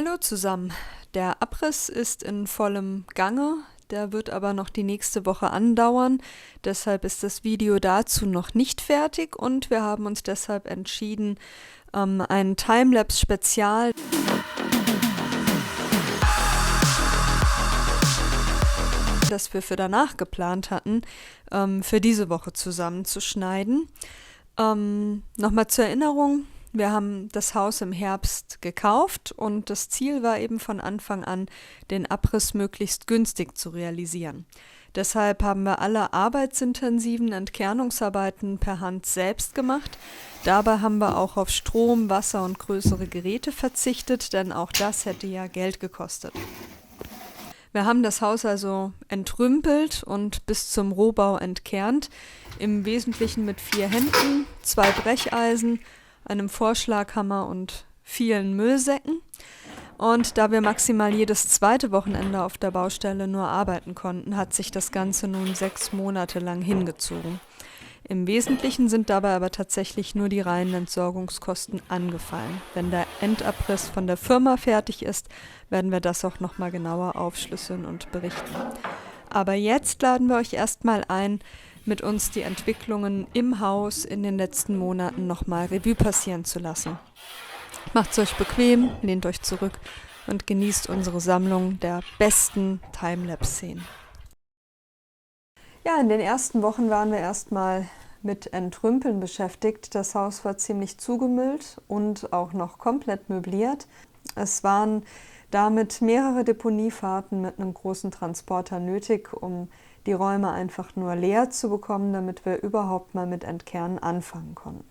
Hallo zusammen. Der Abriss ist in vollem Gange, der wird aber noch die nächste Woche andauern. Deshalb ist das Video dazu noch nicht fertig und wir haben uns deshalb entschieden, ein Timelapse-Spezial, das wir für danach geplant hatten, für diese Woche zusammenzuschneiden. Nochmal zur Erinnerung. Wir haben das Haus im Herbst gekauft und das Ziel war eben von Anfang an, den Abriss möglichst günstig zu realisieren. Deshalb haben wir alle arbeitsintensiven Entkernungsarbeiten per Hand selbst gemacht. Dabei haben wir auch auf Strom, Wasser und größere Geräte verzichtet, denn auch das hätte ja Geld gekostet. Wir haben das Haus also entrümpelt und bis zum Rohbau entkernt, im Wesentlichen mit 4 Händen, 2 Brecheisen, einem Vorschlaghammer und vielen Müllsäcken. Und da wir maximal jedes zweite Wochenende auf der Baustelle nur arbeiten konnten, hat sich das Ganze nun 6 Monate lang hingezogen. Im Wesentlichen sind dabei aber tatsächlich nur die reinen Entsorgungskosten angefallen. Wenn der Endabriss von der Firma fertig ist, werden wir das auch nochmal genauer aufschlüsseln und berichten. Aber jetzt laden wir euch erstmal ein, mit uns die Entwicklungen im Haus in den letzten Monaten nochmal Revue passieren zu lassen. Macht's euch bequem, lehnt euch zurück und genießt unsere Sammlung der besten Timelapse-Szenen. Ja, in den ersten Wochen waren wir erstmal mit Entrümpeln beschäftigt. Das Haus war ziemlich zugemüllt und auch noch komplett möbliert. Es waren damit mehrere Deponiefahrten mit einem großen Transporter nötig, um die Räume einfach nur leer zu bekommen, damit wir überhaupt mal mit Entkernen anfangen konnten.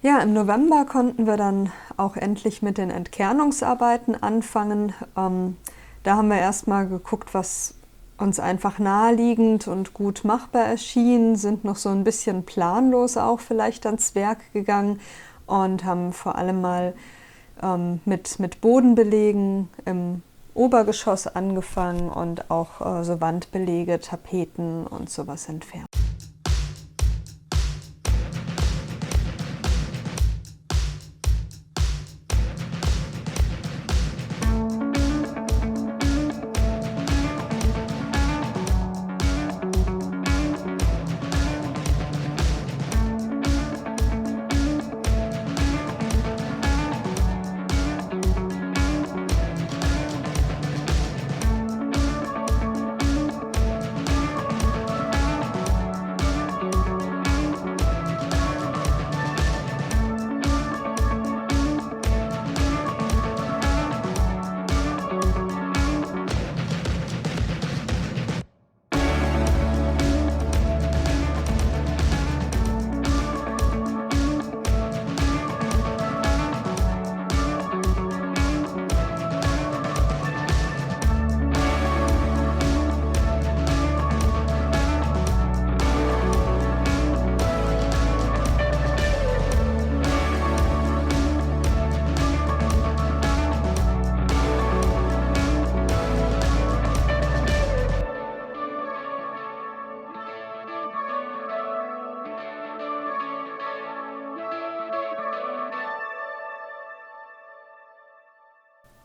Ja, im November konnten wir dann auch endlich mit den Entkernungsarbeiten anfangen. Da haben wir erstmal geguckt, was uns einfach naheliegend und gut machbar erschien, sind noch so ein bisschen planlos auch vielleicht ans Werk gegangen und haben vor allem mal mit Bodenbelegen im Obergeschoss angefangen und auch so Wandbelege, Tapeten und sowas entfernt.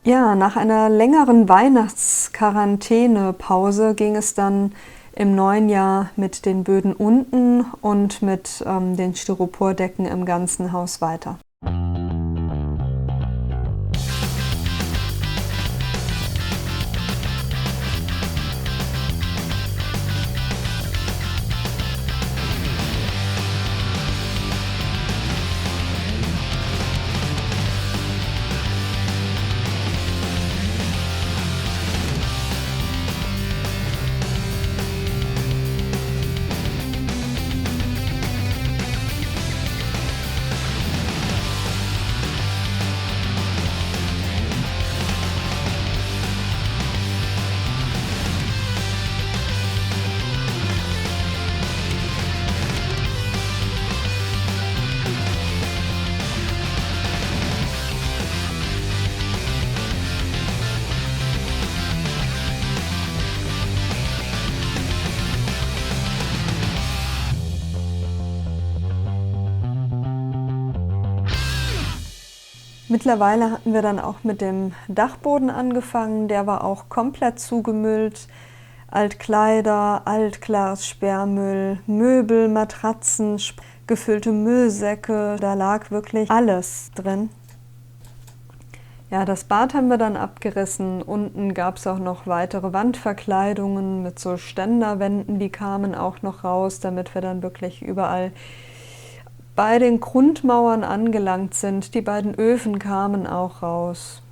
Ja, nach einer längeren Weihnachtsquarantänepause ging es dann im neuen Jahr mit den Böden unten und mit den Styropordecken im ganzen Haus weiter. Mittlerweile hatten wir dann auch mit dem Dachboden angefangen, der war auch komplett zugemüllt. Altkleider, Altglas, Sperrmüll, Möbel, Matratzen, gefüllte Müllsäcke, da lag wirklich alles drin. Ja, das Bad haben wir dann abgerissen. Unten gab es auch noch weitere Wandverkleidungen mit so Ständerwänden, die kamen auch noch raus, damit wir dann wirklich überall bei den Grundmauern angelangt sind. Die beiden Öfen kamen auch raus.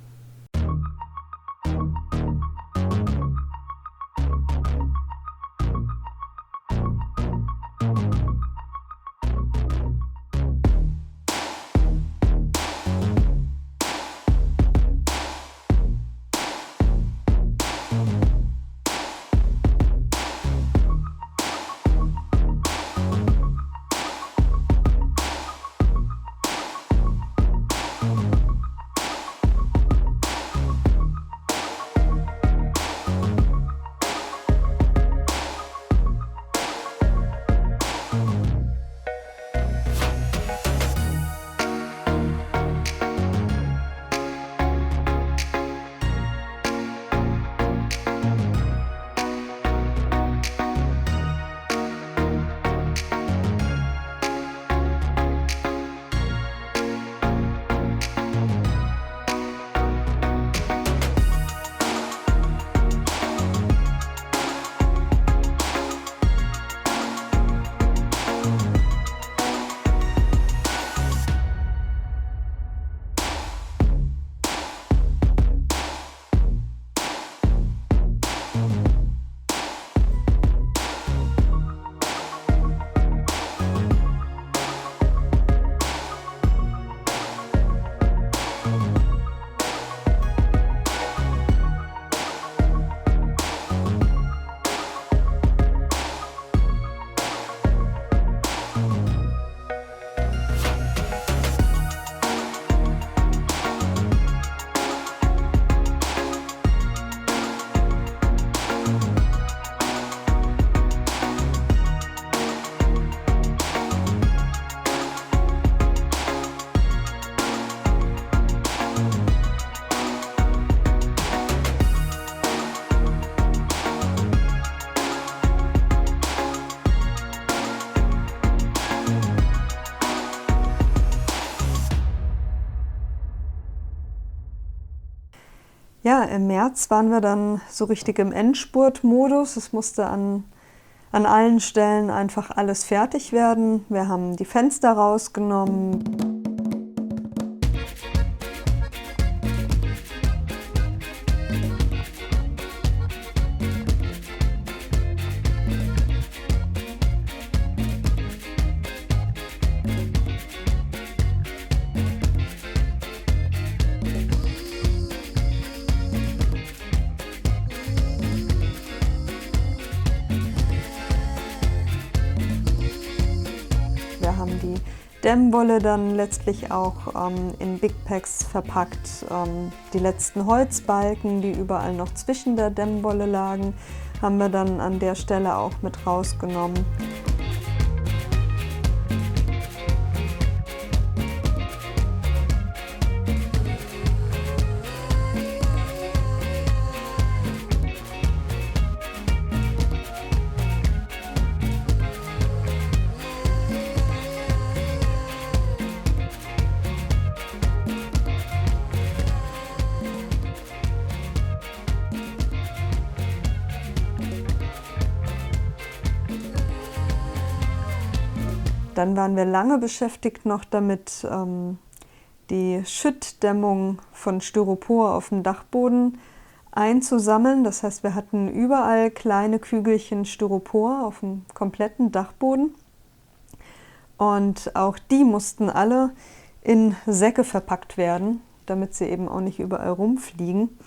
Ja, im März waren wir dann so richtig im Endspurtmodus. Es musste an allen Stellen einfach alles fertig werden. Wir haben die Fenster rausgenommen. Wir haben die Dämmwolle dann letztlich auch in Big Packs verpackt. Die letzten Holzbalken, die überall noch zwischen der Dämmwolle lagen, haben wir dann an der Stelle auch mit rausgenommen. Dann waren wir lange beschäftigt noch damit, die Schüttdämmung von Styropor auf dem Dachboden einzusammeln. Das heißt, wir hatten überall kleine Kügelchen Styropor auf dem kompletten Dachboden. Und auch die mussten alle in Säcke verpackt werden, damit sie eben auch nicht überall rumfliegen.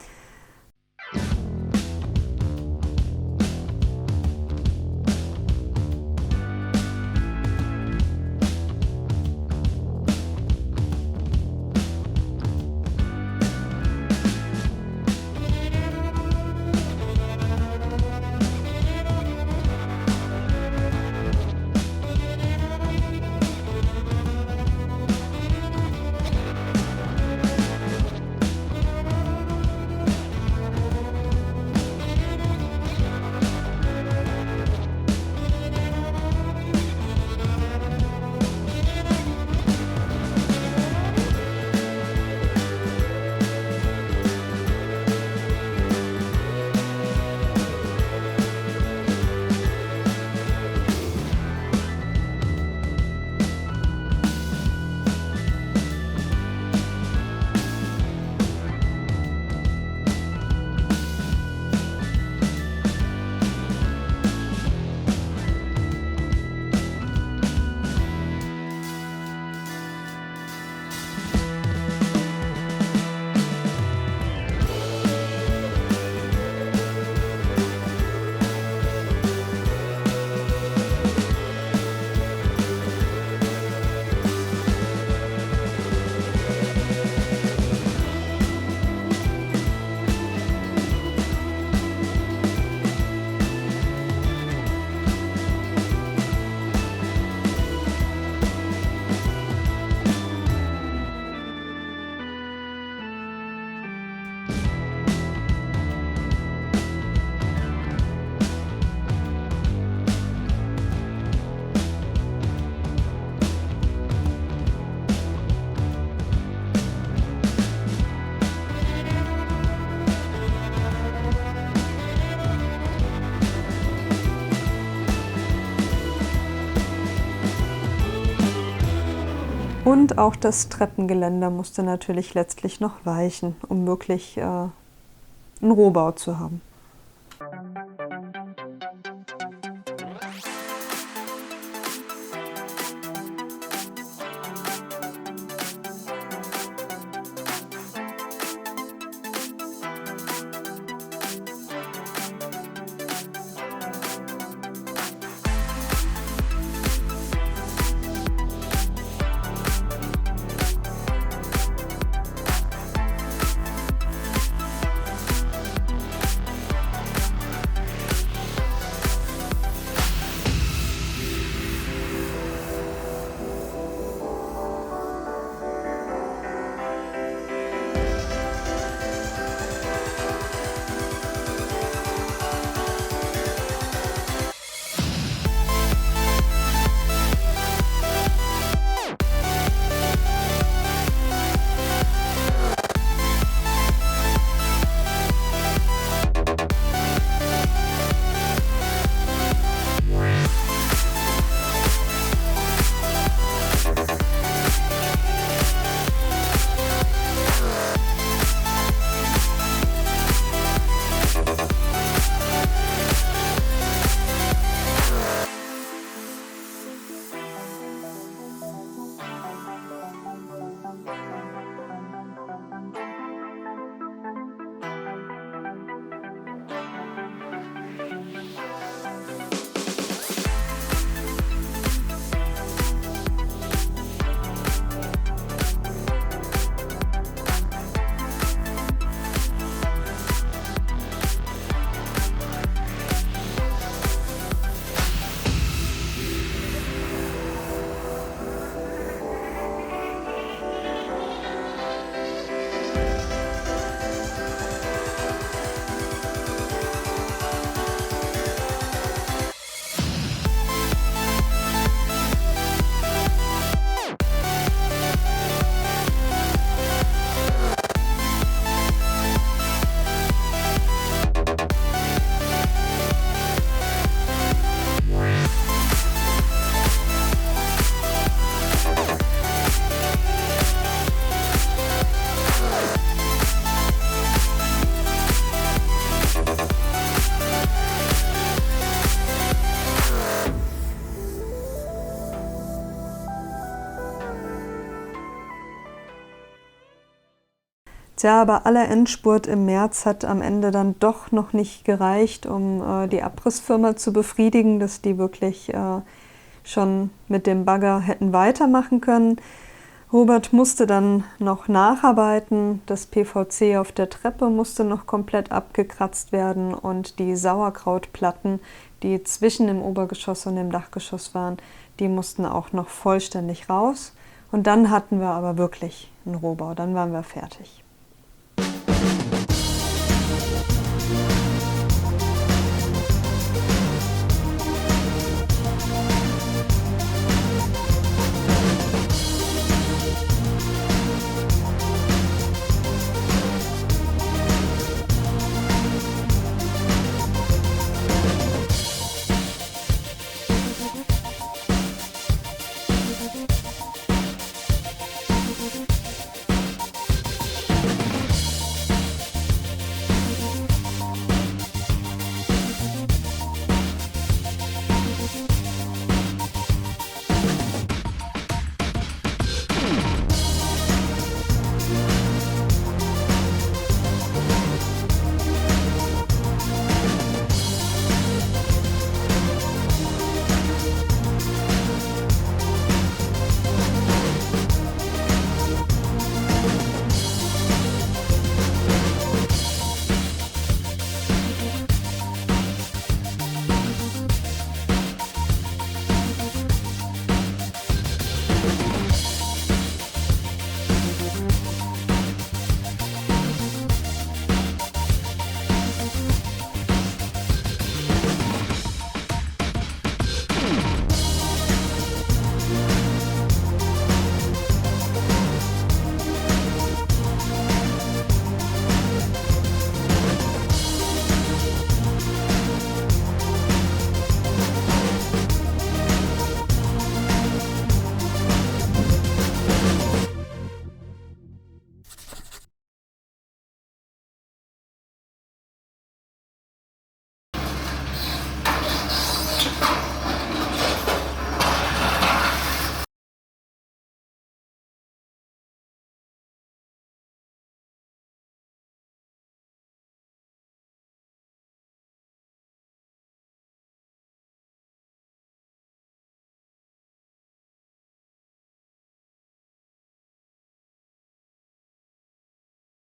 Und auch das Treppengeländer musste natürlich letztlich noch weichen, um wirklich einen Rohbau zu haben. Tja, aber aller Endspurt im März hat am Ende dann doch noch nicht gereicht, um die Abrissfirma zu befriedigen, dass die wirklich schon mit dem Bagger hätten weitermachen können. Robert musste dann noch nacharbeiten, das PVC auf der Treppe musste noch komplett abgekratzt werden und die Sauerkrautplatten, die zwischen dem Obergeschoss und dem Dachgeschoss waren, die mussten auch noch vollständig raus. Und dann hatten wir aber wirklich einen Rohbau, dann waren wir fertig.